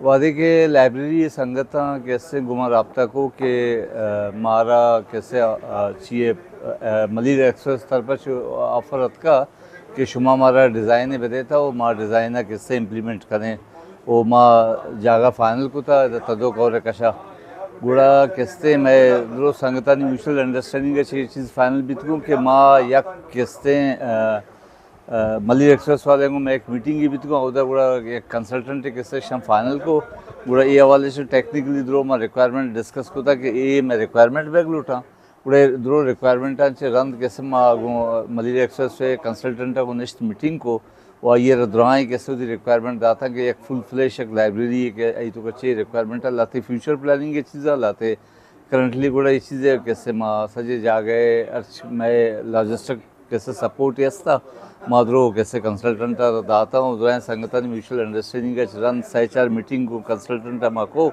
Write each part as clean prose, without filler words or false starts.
वादे के लाइब्रेरी संगत कैसे गुमा रबता को कि मारा कैसे चाहिए मलिर एक्सप्रेस तरफ ऑफर का कि शुमा मारा डिज़ाइन बदे था वो माँ डिज़ाइन कैसे इम्प्लीमेंट करें वो माँ जागा फाइनल को था तदो कौर कशा गुड़ा किस्ते मैं दो संगता म्यूचुअल अंडरस्टैंडिंग चीज़ फाइनल बीतूँ कि माँ यक किस्ते मलिर एक्सप्रेस वाले को मैं एक मीटिंग की बीतूँ उधर गुड़ा एक कंसल्टेंट किस्से शम फाइनल को गुड़ा ये हवाले से टेक्निकली द्रो मैं रिक्वायरमेंट डिस्कस को था कि ये मैं रिक्वायरमेंट बैग लूटा गुड़े द्रो रिक्वायरमेंट रंद कैसे माँ मलिर एक्सप्रेस से कंसल्टेंट को नेक्स्ट मीटिंग को और ये रद्राएँ कैसे उधर रिक्वायरमेंट दाता कि एक फुल फ्लैश एक लाइब्रेरी के आई तो कच्चे रिक्वायरमेंट लाते फ्यूचर प्लानिंग की चीज़ लाते करंटली गुड़ा ये चीज़ें कैसे माँ सजे जा गए अर्च मैं लॉजिस्टिक कैसे सपोर्ट यस्ता माद्रो कैसे कंसल्टेंट दाता हूँ जो संगठन म्यूचुअल अंडरस्टैंडिंग का रन सही चार मीटिंग को कंसल्टेंट माँ को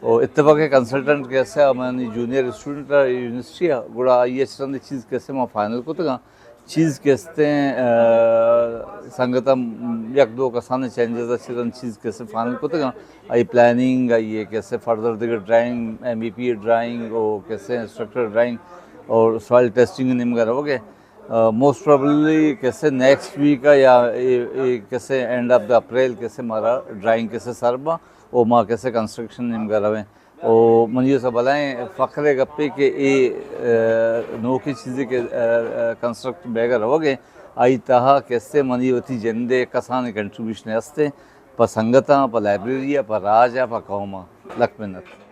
और इत्तेफाक कंसल्टेंट कैसे हमारी जूनियर स्टूडेंट यूनिवर्सिटी गुड़ा ये रन चीज़ कैसे माँ फाइनल को तो चीज़ कैसे संगतम यक दो कसाने चेंजेस अच्छी रन चीज़ कैसे फाइनल को तो आई प्लानिंग ये कैसे फर्दर दिगर ड्राइंग MEP ड्राइंग और कैसे स्ट्रक्चर ड्राइंग और सॉइल टेस्टिंग निम्न करोगे मोस्ट प्रोबेबली कैसे नेक्स्ट वीक या कैसे एंड ऑफ द अप्रैल कैसे मारा ड्राइंग कैसे सरबा और माँ कैसे कंस्ट्रक्शन निम करावें और मुझे सब बताएं फ़ख्र गप्पे के नो की चीज़ें के कंस्ट्रक्ट बेगर होगे आई तहा कैसे मनी होती जंदे कसाने कंट्रीब्यूशन हस्ते पर संगता पर लाइब्रेरी पर राजा पर कौमा लख मिन्नत।